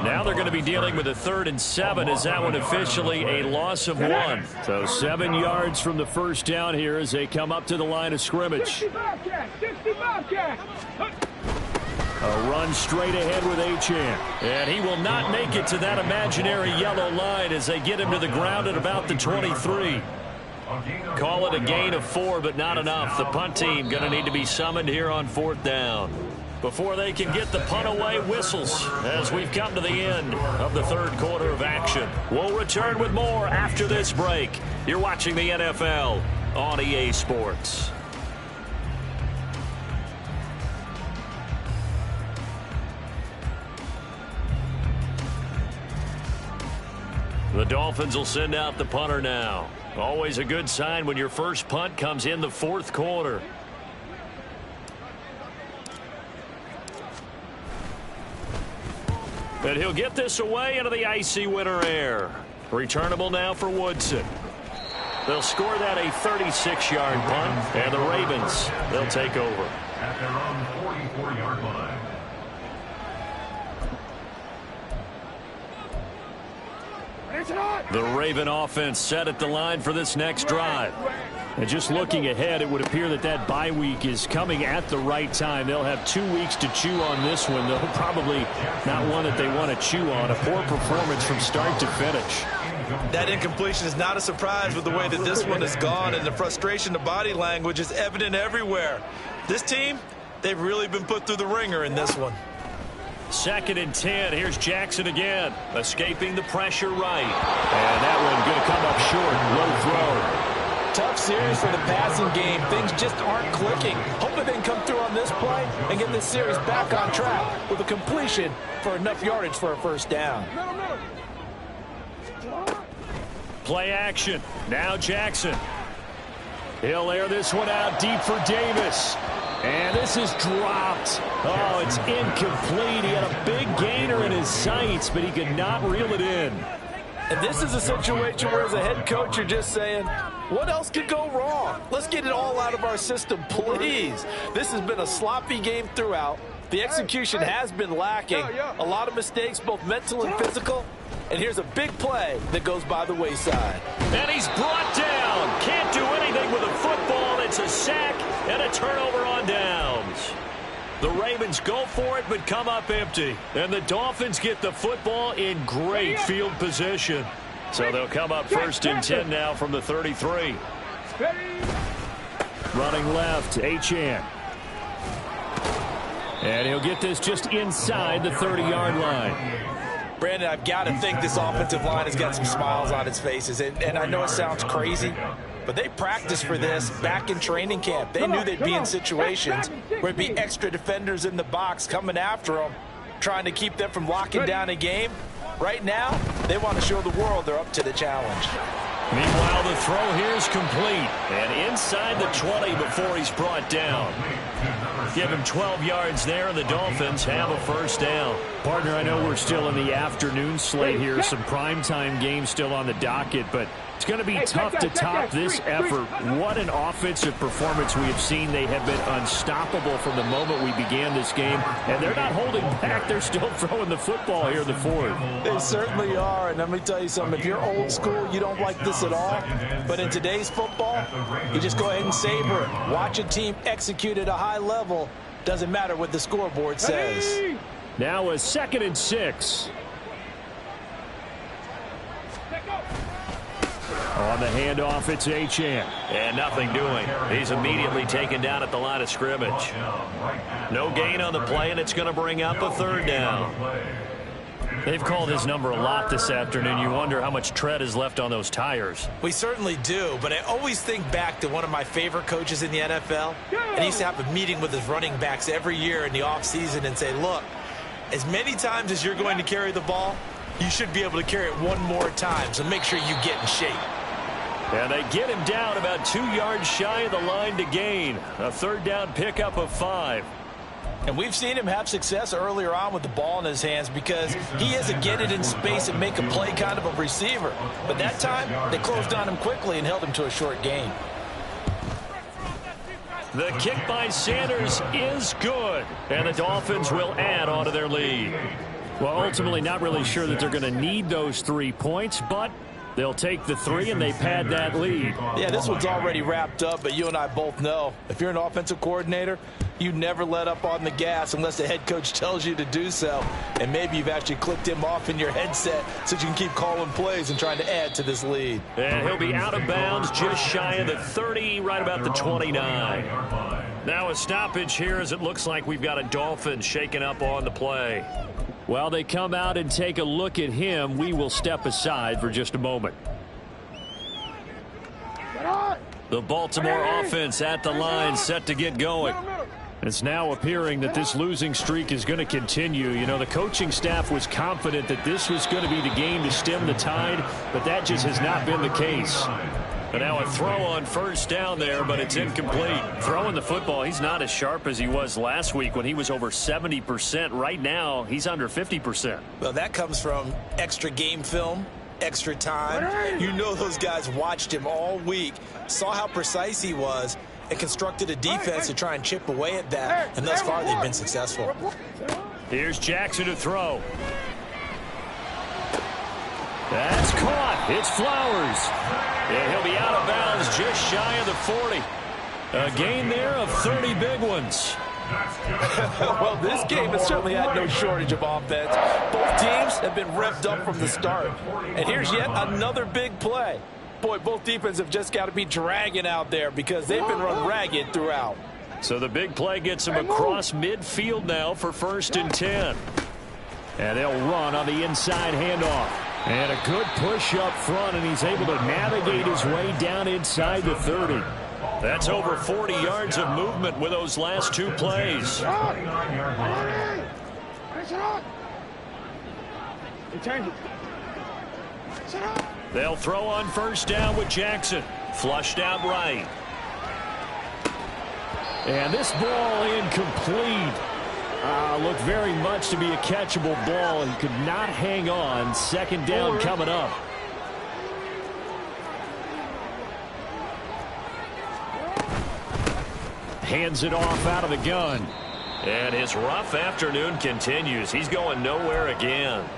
Now they're going to be dealing with a 3rd and 7. Is that one officially a loss of 1? So 7 yards from the first down here as they come up to the line of scrimmage. A run straight ahead with Achane. And he will not make it to that imaginary yellow line as they get him to the ground at about the 23. Call it a gain of 4, but not enough. The punt team going to need to be summoned here on 4th down. Before they can get the punt away, whistles as we've come to the end of the 3rd quarter of action. We'll return with more after this break. You're watching the NFL on EA Sports. The Dolphins will send out the punter now. Always a good sign when your first punt comes in the 4th quarter. And he'll get this away into the icy winter air. Returnable now for Woodson. They'll score that a 36-yard punt, and the Ravens, they'll take over. At their own 44-yard line. The Raven offense set at the line for this next drive. And just looking ahead, it would appear that that bye week is coming at the right time. They'll have 2 weeks to chew on this one, though probably not one that they want to chew on. A poor performance from start to finish. That incompletion is not a surprise with the way that this one has gone, and the frustration, the body language is evident everywhere. This team, they've really been put through the ringer in this one. 2nd and 10. Here's Jackson again, escaping the pressure right. And that one going to come up short. Low throw. Tough series for the passing game. Things just aren't clicking. Hopefully they can come through on this play and get this series back on track with a completion for enough yardage for a first down. Play action. Now Jackson. He'll air this one out deep for Davis. And this is dropped. Oh, it's incomplete. He had a big gainer in his sights, but he could not reel it in. And this is a situation where as a head coach, you're just saying, what else could go wrong? Let's get it all out of our system, please. This has been a sloppy game throughout. The execution has been lacking. A lot of mistakes, both mental and physical. And here's a big play that goes by the wayside. And he's brought down. Can't do anything with a football. It's a sack and a turnover on downs. The Ravens go for it but come up empty. And the Dolphins get the football in great field position. So they'll come up 1st and 10 now from the 33. Running left, Achane. And he'll get this just inside the 30-yard line. Brandon, I've got to think this offensive line has got some smiles on its faces. And I know it sounds crazy, but they practiced for this back in training camp. They knew they'd be in situations where there'd be extra defenders in the box coming after them, trying to keep them from locking down a game. Right now, they want to show the world they're up to the challenge. Meanwhile, the throw here is complete. And inside the 20 before he's brought down. Give him 12 yards there, and the Dolphins have a 1st down. Partner, I know we're still in the afternoon slate here. Some primetime games still on the docket, but it's going to be tough to top this effort. What an offensive performance we have seen. They have been unstoppable from the moment we began this game, and they're not holding back. They're still throwing the football here in the 4th. They certainly are, and let me tell you something. If you're old school, you don't like this at all. But in today's football, you just go ahead and savor it. Watch a team execute at a high level. Doesn't matter what the scoreboard says. Now a 2nd and 6. On the handoff, it's Achane. And nothing doing. He's immediately taken down at the line of scrimmage. No gain on the play, and it's going to bring up a 3rd down. They've called his number a lot this afternoon. You wonder how much tread is left on those tires. We certainly do, but I always think back to one of my favorite coaches in the NFL. And he used to have a meeting with his running backs every year in the offseason and say, look, as many times as you're going to carry the ball, you should be able to carry it one more time, so make sure you get in shape. And they get him down about 2 yards shy of the line to gain. A 3rd down pickup of 5. And we've seen him have success earlier on with the ball in his hands because he is a get it in space and make a play kind of a receiver. But that time, they closed on him quickly and held him to a short gain. The kick by Sanders is good. And the Dolphins will add on to their lead. Well, ultimately not really sure that they're going to need those 3 points, but they'll take the 3 and they pad that lead. Yeah, this one's already wrapped up, but you and I both know if you're an offensive coordinator, you never let up on the gas unless the head coach tells you to do so. And maybe you've actually clicked him off in your headset so you can keep calling plays and trying to add to this lead. And he'll be out of bounds just shy of the 30, right about the 29. Now a stoppage here as it looks like we've got a Dolphin shaking up on the play. While they come out and take a look at him, we will step aside for just a moment. The Baltimore offense at the line, set to get going. It's now appearing that this losing streak is going to continue. You know, the coaching staff was confident that this was going to be the game to stem the tide, but that just has not been the case. And now a throw on 1st down there, but it's incomplete. Throwing the football, he's not as sharp as he was last week when he was over 70%. Right now, he's under 50%. Well, that comes from extra game film, extra time. You know those guys watched him all week, saw how precise he was, and constructed a defense to try and chip away at that. And thus far, they've been successful. Here's Jackson to throw. That's caught. It's Flowers. And he'll be out of bounds just shy of the 40. A gain there of 30 big ones. Well, this game has certainly had no shortage of offense. Both teams have been revved up from the start. And here's yet another big play. Boy, both defenses have just got to be dragging out there because they've been run ragged throughout. So the big play gets him across midfield now for 1st and 10. And they'll run on the inside handoff. And a good push up front, and he's able to navigate his way down inside the 30. That's over 40 yards of movement with those last 2 plays. They'll throw on 1st down with Jackson. Flushed out right. And this ball incomplete. Looked very much to be a catchable ball. He could not hang on. 2nd down coming up. Hands it off out of the gun. And his rough afternoon continues. He's going nowhere again.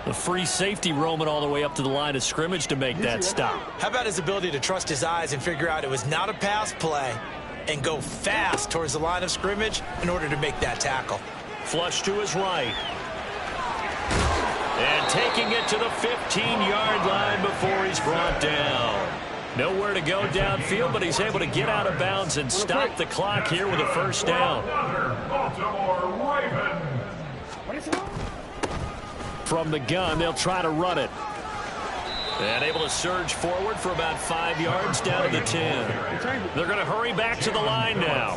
The free safety roaming all the way up to the line of scrimmage to make that stop. How about his ability to trust his eyes and figure out it was not a pass play and go fast towards the line of scrimmage in order to make that tackle. Flush to his right. And taking it to the 15-yard line before he's brought down. Nowhere to go downfield, but he's able to get out of bounds and stop the clock here with a first down. From the gun, they'll try to run it. And able to surge forward for about 5 yards down to the 10. They're going to hurry back to the line now.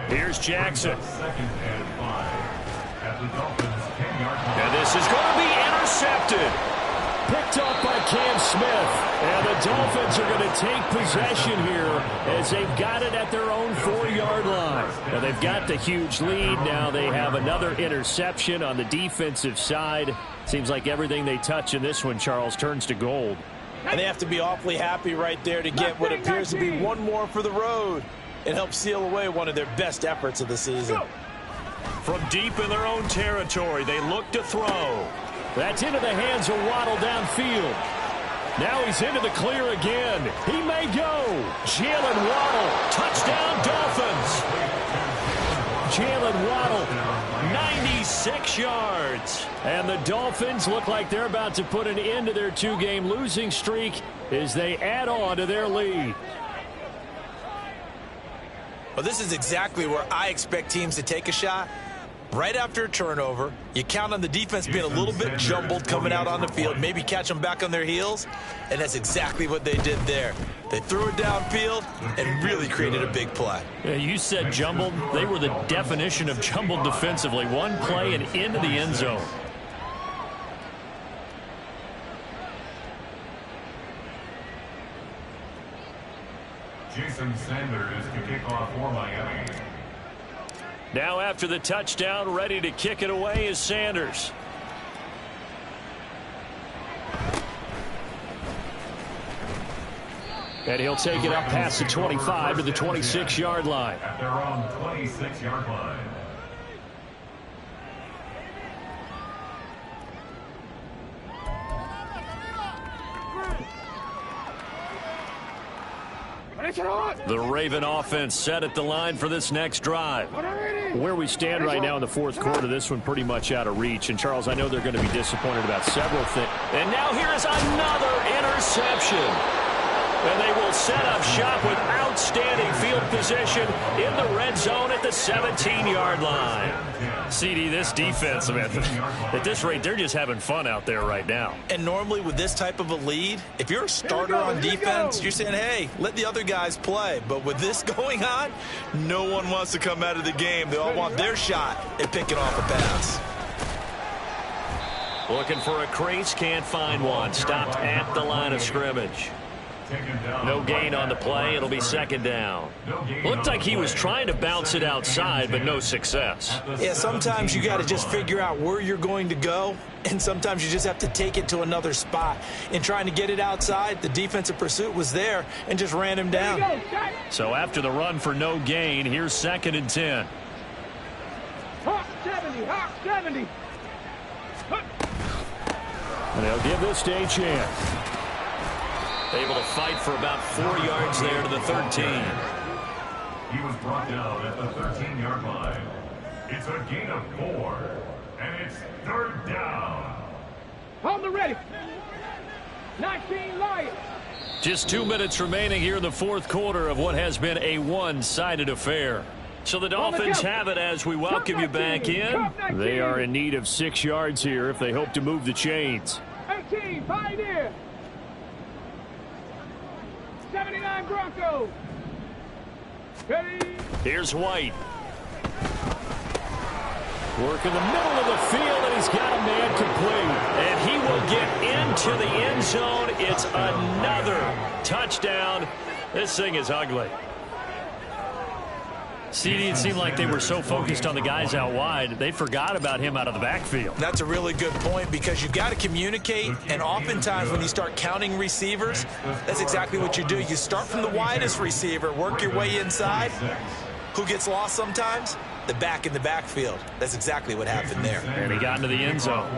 Here's Jackson. And this is going to be intercepted. Picked up by Cam Smith. And the Dolphins are going to take possession here as they've got it at their own 4-yard line. Now they've got the huge lead. Now they have another interception on the defensive side. Seems like everything they touch in this one, Charles, turns to gold. And they have to be awfully happy right there to get what appears to be one more for the road. It helps seal away one of their best efforts of the season. From deep in their own territory, they look to throw. That's into the hands of Waddle downfield. Now he's into the clear again. He may go. Jalen Waddle, touchdown Dolphins. Jalen Waddle, 96 yards. And the Dolphins look like they're about to put an end to their 2-game losing streak as they add on to their lead. Well, this is exactly where I expect teams to take a shot. Right after a turnover, you count on the defense being a little bit jumbled coming out on the field, maybe catch them back on their heels, and that's exactly what they did there. They threw it downfield and really created a big play. Yeah, you said jumbled. They were the definition of jumbled defensively. One play and into the end zone. Jason Sanders to kick off for Miami. Now after the touchdown, ready to kick it away is Sanders. And he'll take it up past the 25 to the 26-yard line. At their own 26-yard line. The Raven offense set at the line for this next drive. Where we stand right now in the fourth quarter, this one pretty much out of reach. And, Charles, I know they're going to be disappointed about several things. And now here is another interception. And they will set up shop with outstanding field position in the red zone at the 17-yard line. CD, this defense, man, at this rate, they're just having fun out there right now. And normally with this type of a lead, if you're a starter on defense, you're saying, hey, let the other guys play. But with this going on, no one wants to come out of the game. They all want their shot at picking off a pass. Looking for a crease, can't find one. Stopped at the line of scrimmage. No gain on the play. It'll be second down. Looked like he was trying to bounce it outside, but no success. Yeah, sometimes you got to just figure out where you're going to go, and sometimes you just have to take it to another spot. In trying to get it outside, the defensive pursuit was there and just ran him down. So after the run for no gain, here's 2nd and 10. Hawk 70, Hawk 70. And they'll give this a chance. Able to fight for about 4 yards there to the 13. He was brought down at the 13-yard line. It's a gain of 4, and it's 3rd down. On the ready. 19 Lions. Just 2 minutes remaining here in the fourth quarter of what has been a one-sided affair. So the Dolphins have it as we welcome you back in. They are in need of 6 yards here if they hope to move the chains. 18 Pioneer. 79 Broncos. Ready. Here's White. Work in the middle of the field, and he's got a man complete. And he will get into the end zone. It's another touchdown. This thing is ugly. CD, it seemed like they were so focused on the guys out wide, they forgot about him out of the backfield. That's a really good point because you've got to communicate, and oftentimes when you start counting receivers, that's exactly what you do. You start from the widest receiver, work your way inside. Who gets lost sometimes? The back in the backfield. That's exactly what happened there. And he got into the end zone.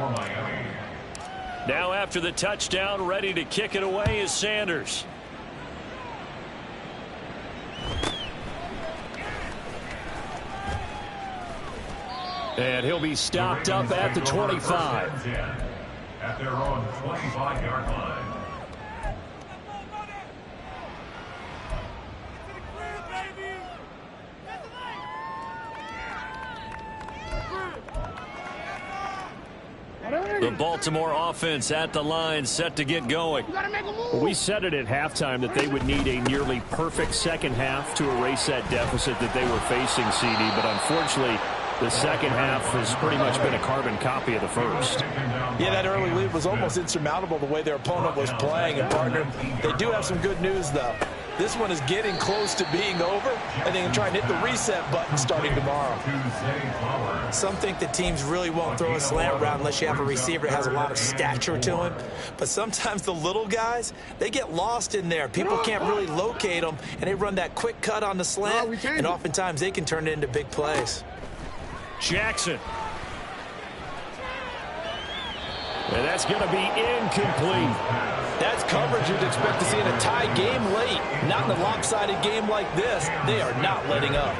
Now after the touchdown, ready to kick it away is Sanders. And he'll be stopped up at the 25. At their own 25-yard line. The Baltimore offense at the line, set to get going. We said it at halftime that they would need a nearly perfect second half to erase that deficit that they were facing, CD, but unfortunately, the second half has pretty much been a carbon copy of the first. Yeah, that early lead was almost insurmountable the way their opponent was playing. And, partner, they do have some good news, though. This one is getting close to being over, and they can try and hit the reset button starting tomorrow. Some think that teams really won't throw a slant route unless you have a receiver that has a lot of stature to him. But sometimes the little guys, they get lost in there. People can't really locate them, and they run that quick cut on the slant, and oftentimes they can turn it into big plays. Jackson. And that's going to be incomplete. That's coverage you'd expect to see in a tie game late. Not in a lopsided game like this. They are not letting up.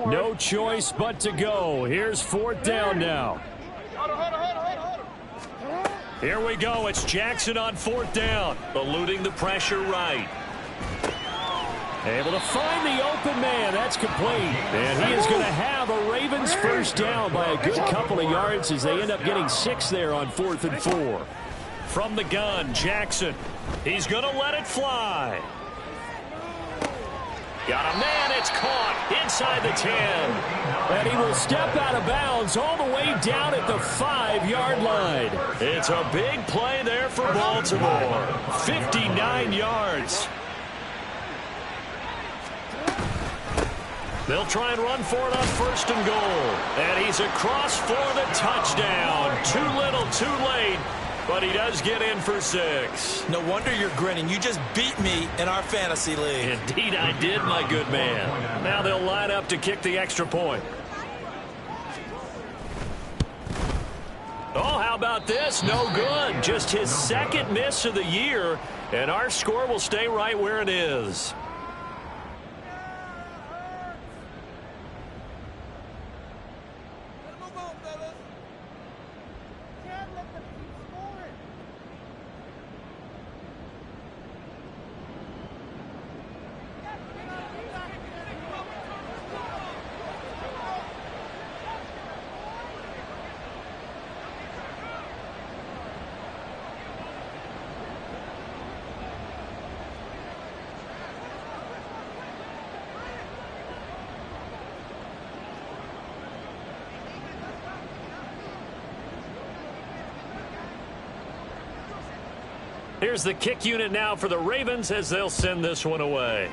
No choice but to go. Here's fourth down now. Here we go. It's Jackson on fourth down. Eluding the pressure right. Able to find the open man. That's complete. And he is going to have a Ravens first down by a good couple of yards as they end up getting 6 there on 4th and 4. From the gun, Jackson. He's going to let it fly. Got a man. It's caught inside the 10. And he will step out of bounds all the way down at the 5-yard line. It's a big play there for Baltimore. 59 yards. They'll try and run for it on 1st and goal. And he's across for the touchdown. Too little, too late. But he does get in for 6. No wonder you're grinning. You just beat me in our fantasy league. Indeed I did, my good man. Now they'll line up to kick the extra point. Oh, how about this? No good. Just his 2nd miss of the year. And our score will stay right where it is. Here's the kick unit now for the Ravens as they'll send this one away.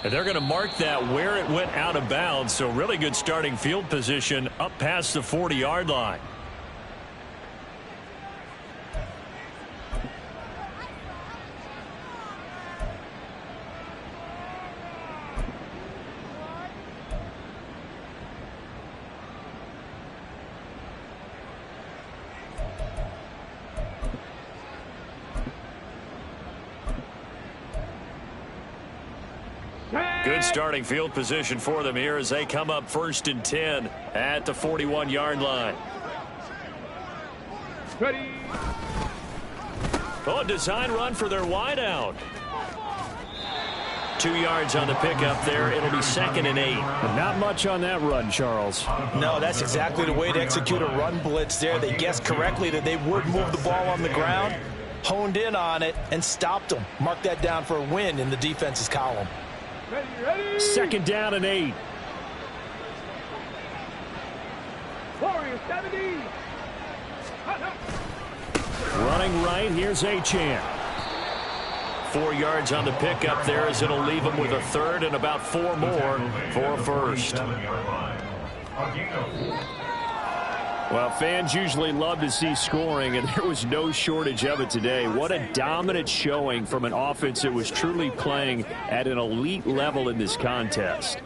And they're going to mark that where it went out of bounds, so really good starting field position up past the 40-yard line. Good starting field position for them here as they come up 1st and 10 at the 41-yard line. Ready. Oh, a design run for their wideout. 2 yards on the pickup there. It'll be 2nd and 8. Not much on that run, Charles. No, that's exactly the way to execute a run blitz there. They guessed correctly that they would move the ball on the ground, honed in on it, and stopped them. Mark that down for a win in the defense's column. Ready. 2nd down and 8. Warriors 70. Running right, here's Achane. 4 yards on the pickup there as it'll leave him with a third and about 4 more for a first. Well, fans usually love to see scoring, and there was no shortage of it today. What a dominant showing from an offense that was truly playing at an elite level in this contest.